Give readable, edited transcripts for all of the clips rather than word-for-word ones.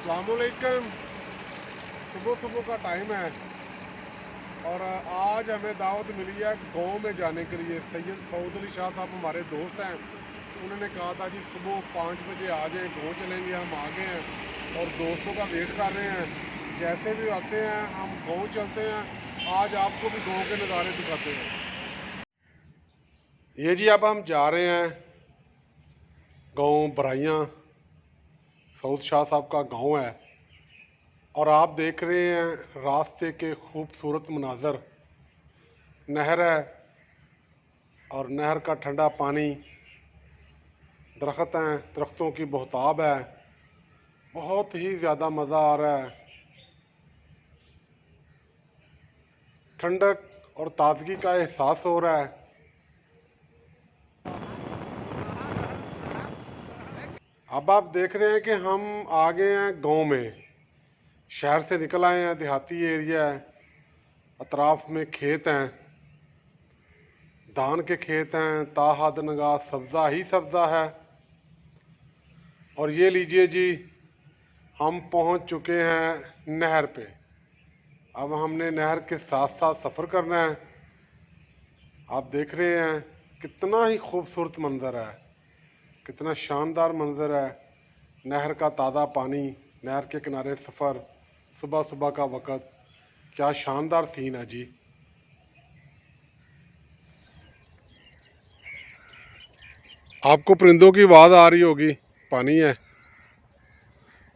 अस्सलामुअलैकुम। सुबह सुबह का टाइम है और आज हमें दावत मिली है गांव में जाने के लिए। सैयद सऊद अली शाह साहब हमारे दोस्त हैं, उन्होंने कहा था जी सुबह 5 बजे आ जाएँ, गाँव चलेंगे। हम आ गए हैं और दोस्तों का वेट कर रहे हैं। जैसे भी आते हैं हम गाँव चलते हैं। आज आपको भी गाँव के नज़ारे दिखाते हैं। ये जी अब हम जा रहे हैं गाँव बराइयाँ। सऊद शाह साहब का गांव है और आप देख रहे हैं रास्ते के खूबसूरत मनाजर। नहर है और नहर का ठंडा पानी, दरख्त हैं, दरख्तों की बहुताब है। बहुत ही ज़्यादा मज़ा आ रहा है। ठंडक और ताजगी का एहसास हो रहा है। अब आप देख रहे हैं कि हम आ गए हैं गांव में। शहर से निकल आए हैं, देहाती एरिया है। अतराफ में खेत हैं, धान के खेत हैं, ताहद नगाह सब्ज़ा ही सब्ज़ा है। और ये लीजिए जी, हम पहुंच चुके हैं नहर पे। अब हमने नहर के साथ साथ सफ़र करना है। आप देख रहे हैं कितना ही खूबसूरत मंज़र है, कितना शानदार मंज़र है। नहर का ताज़ा पानी, नहर के किनारे सफ़र, सुबह सुबह का वक़्त, क्या शानदार सीन है जी। आपको परिंदों की आवाज़ आ रही होगी। पानी है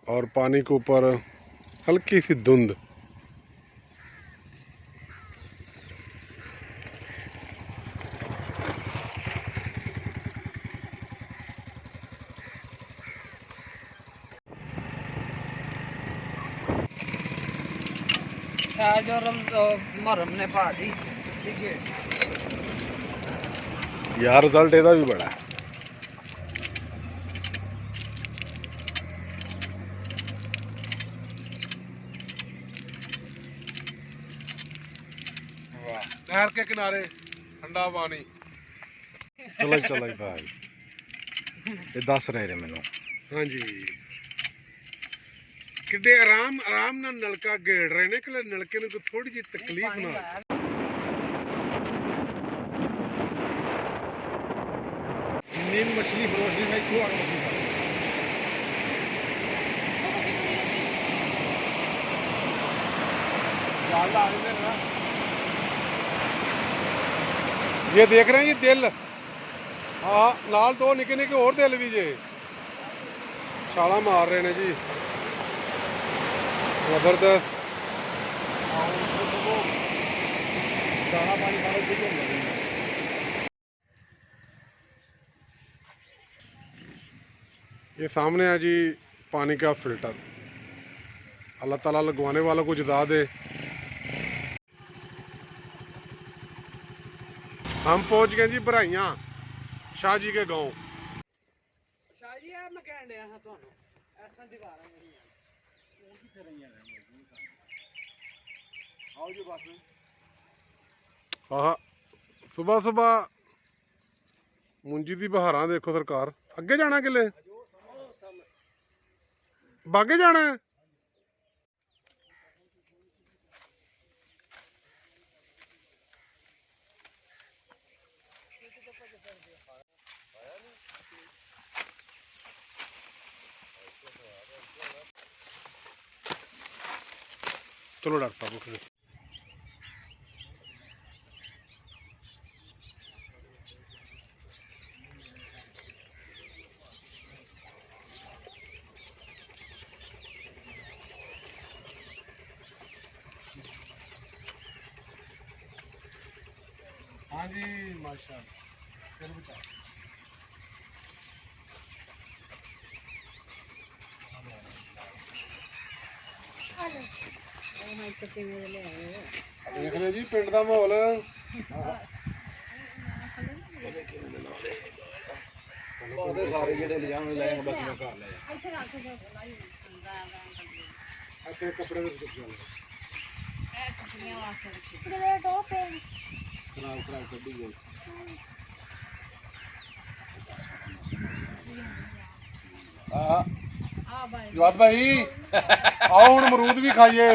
और पानी के ऊपर हल्की सी धुंध। यार रिजल्ट ਇਹਦਾ भी बड़ा है। नहर के किनारे ठंडा पानी। चलो चलो भाई, ये दस रहे मैनू। हाँ जी, किड्डे आराम आराम ना नलका गेड़ रहे ने कि नलके में कोई थोड़ी जी तकलीफ ना। नीम मछली फरोशनी में क्यों आग मछली ना। ये देख रहे हैं ये दिल, हाँ नाल दो निके निके और दिल भी जे छाला मार रहे ने जी। जबरदस्त दाना पानी सारा। ये सामने है जी पानी का फिल्टर। अल्लाह ताला लगवाने वालों को जज़ा दे। हम पहुंच गए जी बराइयाँ, शाह जी के गांव। शाह जी मैं कह रहा हां ਤੁਹਾਨੂੰ ऐसा दिखा रहा हूं वो किथे रही है। आओ जी बस। हाँ, सुबह सुबह मुंजी दी बहारां देखो सरकार। अगे जाना किले बागे जाना है। चलो डॉक्टर साहब उठे। हाँ जी माशाल्लाह। देख रहे जी पिंड का माहौल। सारे जेडे ले जाने लाए बस मैं घर ले अच्छे कपड़े खराब खराब कड्डी गई। ਜਵਾਦ ਭਾਈ ਆਓ ਹੁਣ ਅਮਰੂਦ ਵੀ ਖਾਈਏ।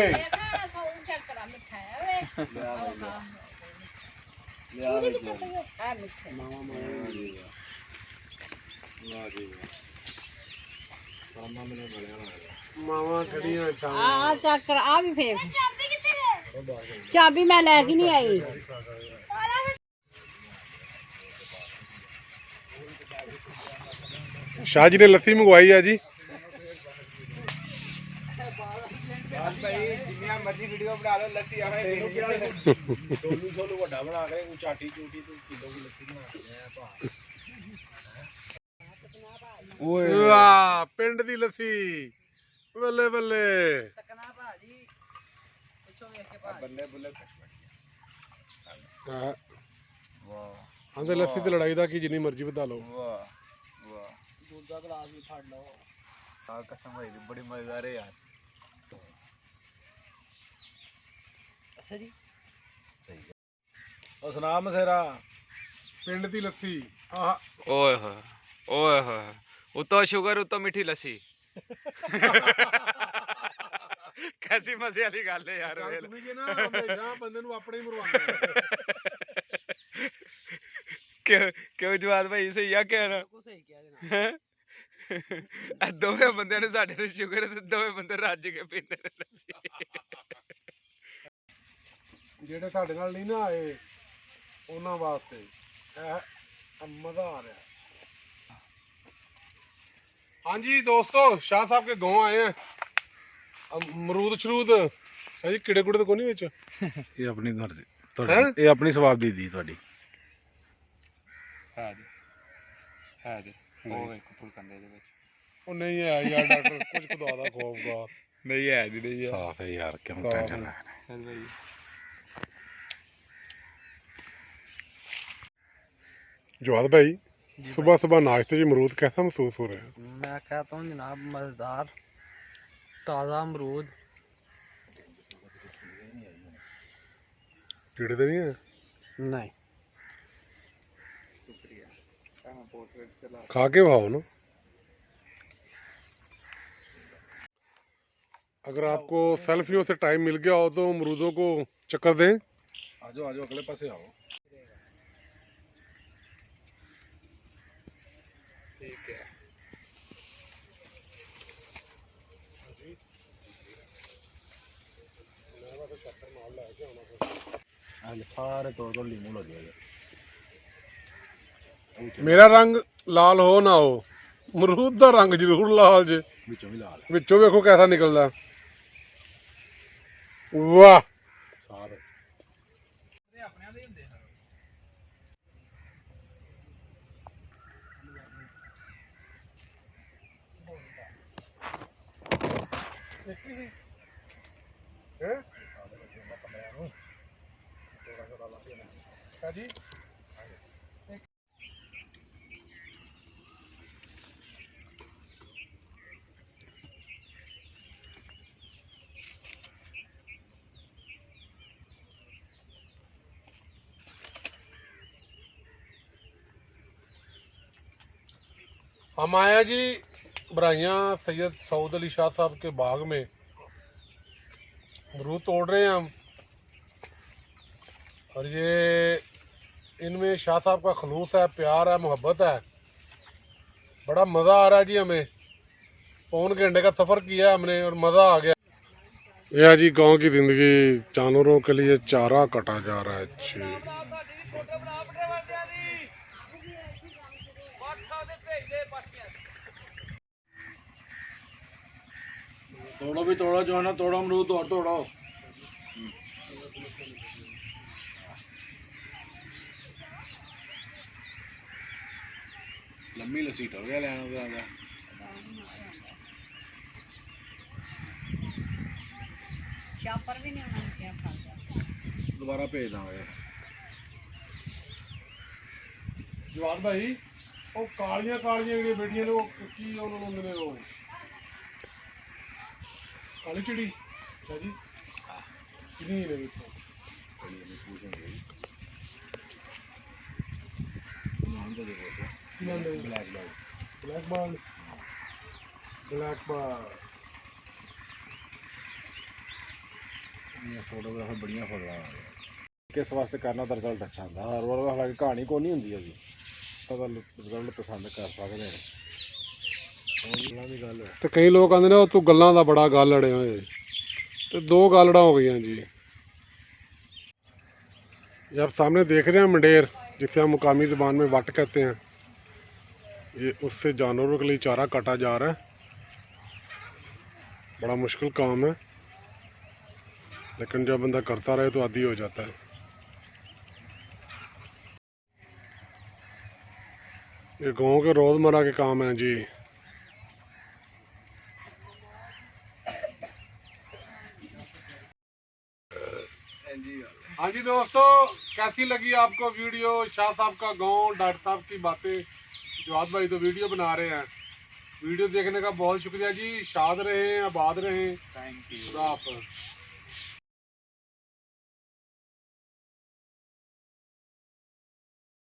ਮਾਵਾ ਖੜੀਆਂ ਆ ਚੱਕ ਆ ਵੀ ਫੇਕ ਚਾਬੀ ਮੈਂ ਲੈ ਕੇ ਨਹੀਂ ਆਈ। शाह जी ने लस्सी मंगवाई है जी। पिंड दी लस्सी बल्ले बल्ले आंदे लस्सी ते लड़ाई दा की जिन्नी मर्जी बता लो। दूसरा गिलास भी फड़ लो। हाँ कसम भाई बड़ी मजेदार है यार। अच्छा जी सही है। और सुना मसेरा पिंड दी लस्सी ओए होए ओए होए उतो शुगर उतो मीठी लस्सी कैसी मजे वाली गल है यार। सुनिए ना हमेशा बंदे नूं अपने ही मरवांदे क्यों जवाद भाई सही आ कहना सही किया जनाब। दोवे बंदे ने साडे ते शुगर ते दोवे बंदे रज के पींदे ने लस्सी। ਜਿਹੜੇ ਸਾਡੇ ਨਾਲ ਨਹੀਂ ਨਾ ਆਏ ਉਹਨਾਂ ਵਾਸਤੇ ਇਹ मजा आ रहा है। हाँ जी दोस्तों शाह साहब के गांव आए हैं। अमरूद शरूद शाह जी कीड़े कूड़े तो कोई नहीं विच ये अपनी ये अपनी स्वाद दी थोड़ी है जी ਉਹ ਵੇਖੋ ਫੁਲਕੰਦੇ ਦੇ ਵਿੱਚ ਉਹ नहीं है यार डॉक्टर कुछ खुदा दा खौफ का नहीं है जी नहीं है साफ है यार क्यों टेंशन है। चल भाई जवाद भाई सुबह सुबह नाश्ते में अमरूद कैसा महसूस हो रहा है? मैं कहता हूँ जनाब मजेदार ताज़ा अमरूद। कीड़े तो नहीं है? नहीं खा के भाओ ना। अगर आपको सेल्फियों से टाइम मिल गया हो तो अमरूदों को चक्कर दें। आजो आजो अगले पासे आओ। ठीक है सारे तोड़ लीमू लग गए। मेरा रंग लाल हो ना हो अमरूद का रंग जरूर लाल जे विचों भी लाल विचों देखो कैसा निकलदा। वाह सारे जी हम आए जी बराइयाँ सैयद सऊद अली शाह साहब के बाग में। अमरूद तोड़ रहे हैं हम और ये इनमें शाह साहब का खलूस है, प्यार है, मोहब्बत है। बड़ा मज़ा आ रहा है जी हमें। पौन घंटे का सफ़र किया हमने और मज़ा आ गया। यह जी गांव की ज़िंदगी, जानवरों के लिए चारा कटा जा रहा है। तोड़ो भी तोड़ो जो है ना तोड़ो अमरूद और तोड़ो। लम्बी लसीट हो गया लेना ज्यादा चापर भी नहीं होना क्या दोबारा भेज देंगे। जवाद भाई वो कालियां कालियां ਜਿਹੜੀਆਂ ਬੇਟੀਆਂ ਨੇ ਉਹ ਕੀ ਉਹਨਾਂ ਨੂੰ ਹੁੰਦੇ ਨੇ ਉਹ ਕਾਲੀ ਚਿੜੀ ਹੈ ਜੀ ਕਿੰਨੀ ਨੇ ਵੇਖੋ नाम तो देखो ब्लैक बार्ड ब्लैक बार फोटोग्राफर बढ़िया फोटो किस वास्ते करना तो रिजल्ट अच्छा होंगे हर बार हालांकि कहानी को नहीं होंगी अभी तो रिजल्ट पसंद कर सकते हैं गल है तो कई लोग आते ने तू गल्लां दा बड़ा गल अड़े होए तो दो गलड़ा हो गई जी। ये आप सामने देख रहे हैं मंडेर, जिसे हम मुकामी ज़बान में वट कहते हैं, ये उससे जानवरों के लिए चारा काटा जा रहा है। बड़ा मुश्किल काम है, लेकिन जब बंदा करता रहे तो आदी हो जाता है। ये गांव के रोज़मर्रा के काम हैं जी। हाँ जी दोस्तों, कैसी लगी आपको वीडियो? शाह साहब का गांव, डॉक्टर साहब की बातें, जवाद भाई तो वीडियो बना रहे हैं। वीडियो देखने का बहुत शुक्रिया जी। शाद रहें, आबाद रहें। Thank you. खुदा हाफ़िज़।